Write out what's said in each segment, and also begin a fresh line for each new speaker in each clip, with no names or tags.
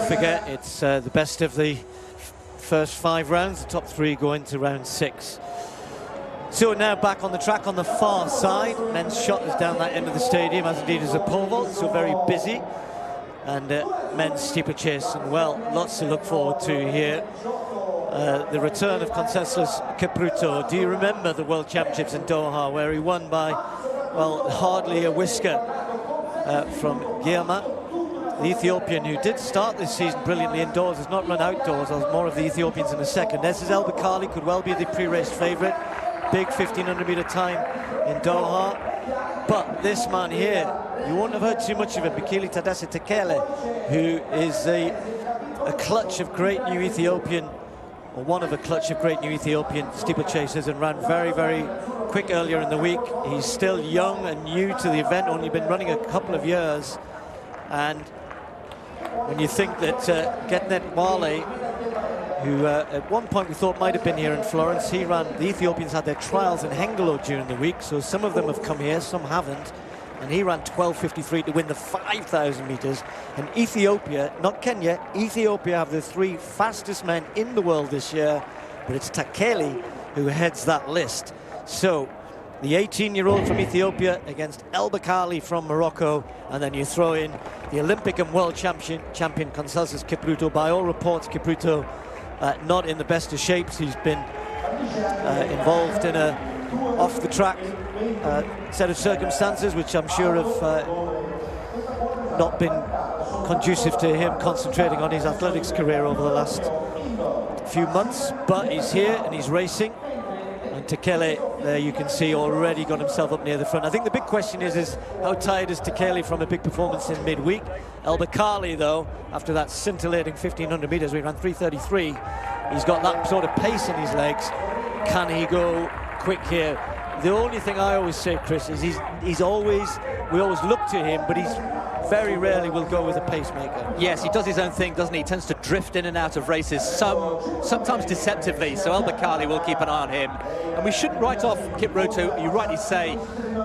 Forget it's the best of the first 5 rounds. The top 3 go into round 6. So now back on the track on the far side. Men's shot is down that end of the stadium, as indeed is a pole vault, so very busy. And men's steeplechase, and well, lots to look forward to here. The return of Conseslus Kipruto. Do you remember the World Championships in Doha, where he won by, well, hardly a whisker from Gala, the Ethiopian, who did start this season brilliantly indoors, has not run outdoors. There's more of the Ethiopians in a second. This is El Bikali, could well be the pre-race favourite. Big 1500-metre time in Doha. But this man here, you won't have heard too much of him, Bikila Tadese Takele, who is a clutch of great new Ethiopian, or one of a clutch of great new Ethiopian steeplechasers, and ran very, very quick earlier in the week. He's still young and new to the event, only been running a couple of years. And when you think that Getnet Wale, who at one point we thought might have been here in Florence, he ran, the Ethiopians had their trials in Hengelo during the week, so some of them have come here, some haven't, and he ran 12:53 to win the 5,000 meters. And Ethiopia, not Kenya, Ethiopia have the 3 fastest men in the world this year, but it's Takele who heads that list. So the 18-year-old from Ethiopia against El Bikali from Morocco, and then you throw in the Olympic and world champion Conseslus Kipruto. By all reports, Kipruto not in the best of shapes. He's been involved in a off-the-track set of circumstances, which I'm sure have not been conducive to him concentrating on his athletics career over the last few months. But he's here and he's racing. And Takele, there you can see, already got himself up near the front. I think the big question is how tired is Takele from a big performance in midweek? El Bikali, though, after that scintillating 1500 meters, we ran 3:33. He's got that sort of pace in his legs. Can he go quick here? The only thing I always say, Chris, is we always look to him, but he's very rarely will go with a pacemaker.
Yes, he does his own thing, doesn't he? He tends to drift in and out of races, sometimes deceptively, so El Bikali will keep an eye on him. And we shouldn't write off Kipruto. You rightly say,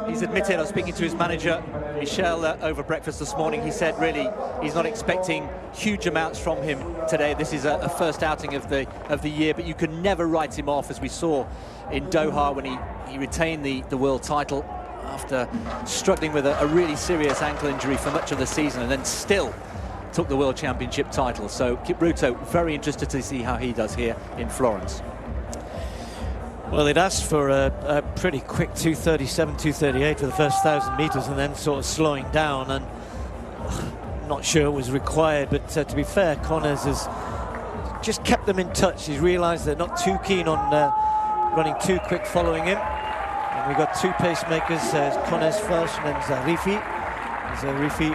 he's admitted, I was speaking to his manager, Michel, over breakfast this morning. He said really he's not expecting huge amounts from him today. This is a first outing of the year, but you can never write him off, as we saw in Doha when he retained the world title after struggling with a really serious ankle injury for much of the season, and then still took the World Championship title. So Kipruto, very interested to see how he does here in Florence.
Well, they'd asked for a pretty quick 2:37, 2:38 for the first 1,000 meters, and then sort of slowing down, and I'm not sure it was required, but to be fair, Connors has just kept them in touch. He's realized they're not too keen on running too quick following him. And we've got 2 pacemakers, Connors first and then Zarifi. Zarifi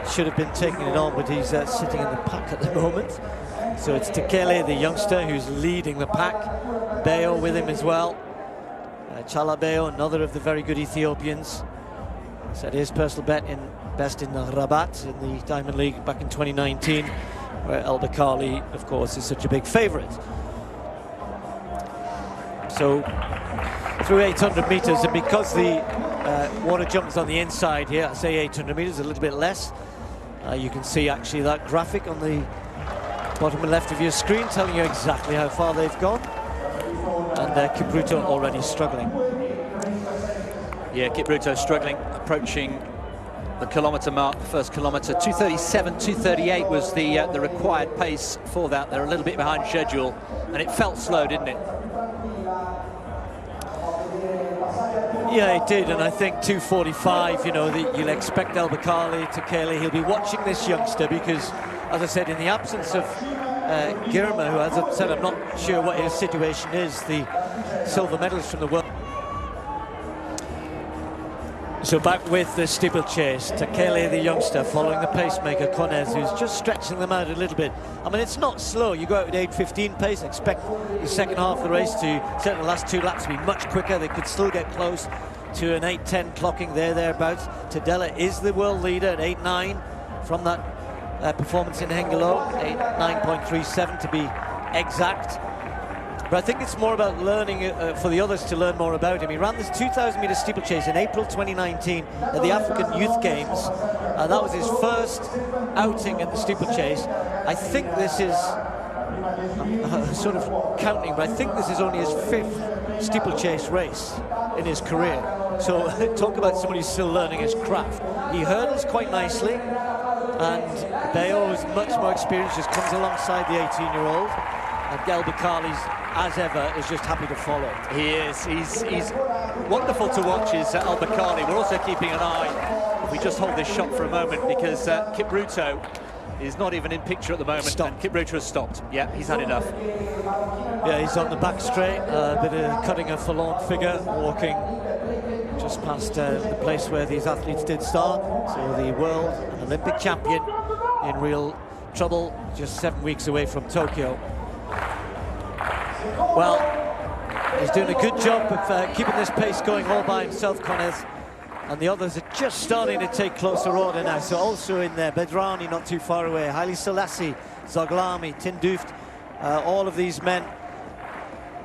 should have been taking it on, but he's sitting in the pack at the moment. So it's Takele, the youngster, who's leading the pack. Bayo with him as well. Chala Bayo, another of the very good Ethiopians. Set his personal best in Rabat in the Diamond League back in 2019, where El Bikali, of course, is such a big favourite. So through 800 meters, and because the water jumps on the inside here, I say 800 meters, a little bit less. You can see actually that graphic on the bottom left of your screen telling you exactly how far they've gone. And Kipruto already struggling.
Yeah, Kipruto struggling, approaching the kilometre mark, the first kilometre. 2:37, 2:38 was the required pace for that. They're a little bit behind schedule, and it felt slow, didn't it?
Yeah, it did, and I think 2:45, you know, you'll expect El Bikali, Takele, he'll be watching this youngster because, as I said, in the absence of Girma, who, as I said, I'm not sure what his situation is, the silver medalist from the world. So back with the steeplechase, Takele the youngster following the pacemaker Konez, who's just stretching them out a little bit. I mean, it's not slow. You go out with 8:15 pace, expect the second half of the race to, certainly the last 2 laps, to be much quicker. They could still get close to an 8:10 clocking thereabouts. Tadese is the world leader at 8:9 from that performance in Hengelo, 8:9.37 to be exact. But I think it's more about learning for the others to learn more about him. He ran this 2,000-meter steeplechase in April 2019 at the African Youth Games. That was his first outing at the steeplechase. I think this is, I'm sort of counting, but I think this is only his 5th steeplechase race in his career. So talk about somebody who's still learning his craft. He hurdles quite nicely, and Bayo, who's much more experienced, just comes alongside the 18-year-old. And Bikala's, as ever, is just happy to follow.
He is. He's wonderful to watch, is Bikala. We're also keeping an eye, if we just hold this shot for a moment, because Kipruto is not even in picture at the moment.
Stopped.
And Kipruto has stopped. Yeah, he's had enough.
Yeah, he's on the back straight, a bit of cutting a forlorn figure, walking just past the place where these athletes did start. So the world and Olympic champion in real trouble, just 7 weeks away from Tokyo. Well, he's doing a good job of keeping this pace going all by himself, Konez. And the others are just starting to take closer order now. So also in there, Bedrani not too far away, Haile Selassie, Zaglami, Tinduft, all of these men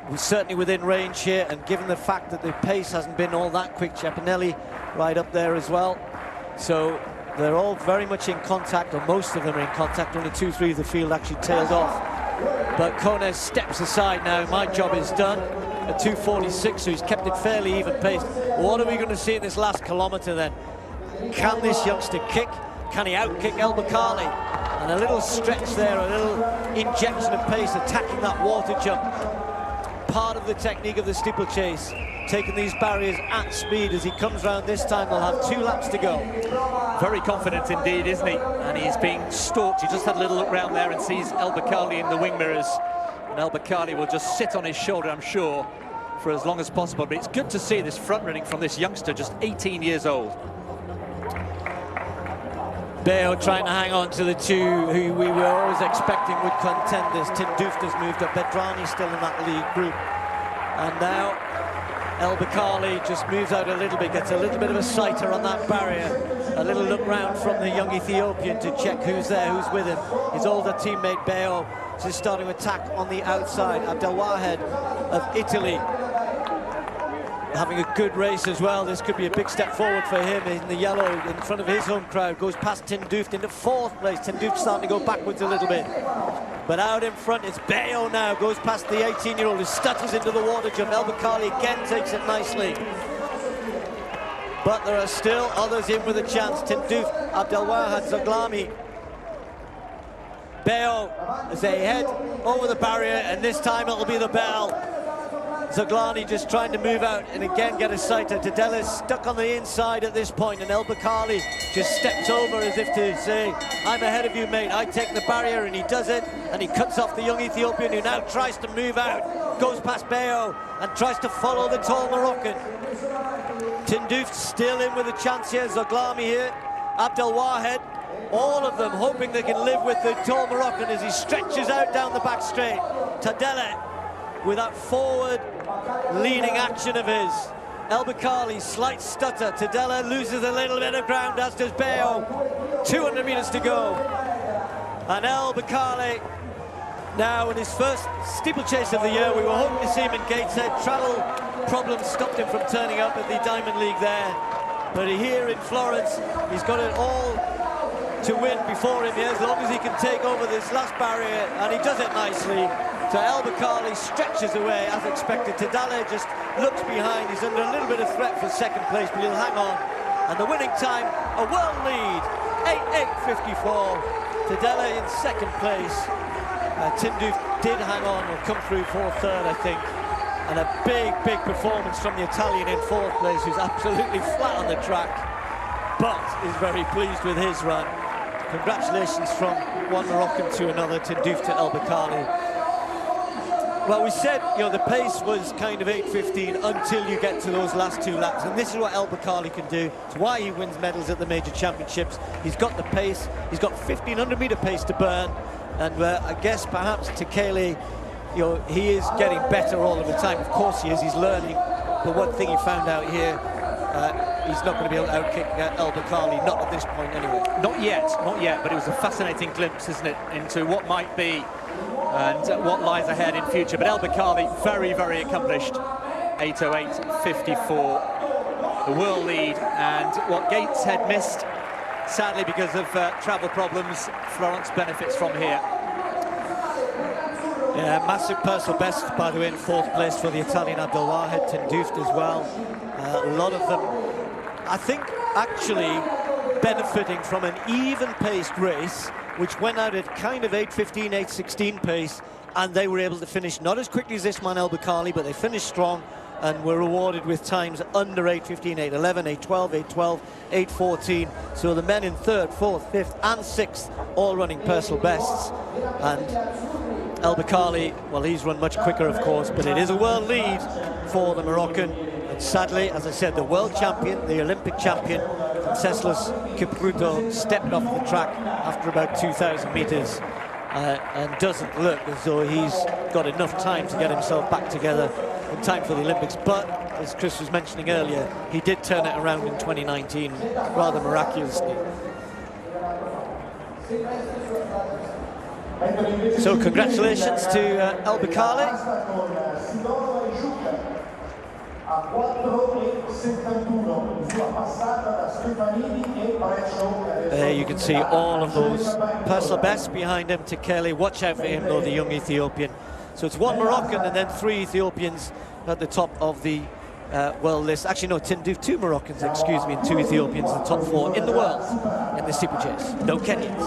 were certainly within range here. And given the fact that the pace hasn't been all that quick, Ciappinelli right up there as well. So they're all very much in contact, or most of them are in contact. Only 2-3 of the field actually tailed off. But Konez steps aside now. My job is done at 2:46, so he's kept it fairly even paced. What are we going to see in this last kilometre then? Can this youngster kick? Can he outkick Bikala? And a little stretch there, a little injection of pace, attacking that water jump. Part of the technique of the steeplechase, taking these barriers at speed. As he comes round this time, they'll have 2 laps to go.
Very confident indeed, isn't he? And he's being stalked. He just had a little look round there and sees Bikala in the wing mirrors. And Bikala will just sit on his shoulder, I'm sure, for as long as possible. But it's good to see this front running from this youngster, just 18 years old.
Bayo trying to hang on to the 2 who we were always expecting would contend this. Tinduft has moved up, Bedrani still in that lead group. And now Bikala just moves out a little bit, gets a little bit of a sighter on that barrier. A little look round from the young Ethiopian to check who's there, who's with him. His older teammate Bayo is starting to attack on the outside. Abdelwahed of Italy having a good race as well. This could be a big step forward for him in the yellow in front of his home crowd. Goes past Tinduft into 4th place. Tinduft starting to go backwards a little bit. But out in front, it's Bayo now. Goes past the 18-year-old who stutters into the water jump. Bikala again takes it nicely. But there are still others in with a chance. Tinduft, Abdelwahed, Zaglami. Bayo as they head over the barrier, and this time it'll be the bell. Zaglani just trying to move out and again get a sighter. Tadele stuck on the inside at this point, and Bikala just steps over as if to say, I'm ahead of you, mate. I take the barrier, and he does it, and he cuts off the young Ethiopian who now tries to move out, goes past Bayo and tries to follow the tall Moroccan. Tinduft still in with a chance here. Zaglami here, Abdelwahed, all of them hoping they can live with the tall Moroccan as he stretches out down the back straight. Tadele with that forward leading action of his. Bikala, slight stutter. Tadele loses a little bit of ground, as does Bayo. 200 meters to go. And Bikala now in his first steeplechase of the year. We were hoping to see him in Gateshead. Travel problems stopped him from turning up at the Diamond League there. But here in Florence, he's got it all to win before him here, as long as he can take over this last barrier, and he does it nicely. So Bikala stretches away as expected. Tadele just looks behind. He's under a little bit of threat for second place, but he'll hang on. And the winning time, a world lead, 8:8.54. Tadele in second place. Tinduft did hang on, will come through for 3rd, I think. And a big performance from the Italian in 4th place, who's absolutely flat on the track, but is very pleased with his run. Congratulations from one Moroccan to another, Tinduft to Bikala. Well, we said, you know, the pace was kind of 8:15 until you get to those last 2 laps, and this is what El Bakkali can do. It's why he wins medals at the major championships. He's got the pace, he's got 1,500-meter pace to burn, and I guess perhaps Takele, you know, he is getting better all of the time. Of course he is, he's learning, but one thing he found out here, he's not going to be able to outkick El Bakkali, not at this point anyway. Not yet, but it was a fascinating glimpse, isn't it, into what might be and what lies ahead in future. But El Bakkali, very, very accomplished. 8:08.54, the world lead, and what Gates had missed, sadly because of travel problems, Florence benefits from here. Yeah, massive personal best, by the way, in 4th place for the Italian Abdelwahed, Tadese as well. A lot of them, I think, actually benefiting from an even-paced race, which went out at kind of 8:15, 8:16 pace, and they were able to finish not as quickly as this man El Bakkali, but they finished strong and were rewarded with times under 8:15, 8:11, 8:12, 8:12, 8:14. So the men in 3rd, 4th, 5th and 6th all running personal bests, and El Bakkali, well, he's run much quicker, of course, but it is a world lead for the Moroccan. And sadly, as I said, the world champion, the Olympic champion, Venceslas Kipruto, stepped off the track after about 2,000 meters and doesn't look as though he's got enough time to get himself back together in time for the Olympics. But, as Chris was mentioning earlier, he did turn it around in 2019 rather miraculously. So congratulations to El Bakkali. There you can see all of those personal bests behind him. Takele, watch out for him though, the young Ethiopian. So it's 1 Moroccan and then 3 Ethiopians at the top of the world list. Actually no, 2 Moroccans, excuse me, and 2 Ethiopians, the top 4 in the world in the steeplechase. No Kenyans.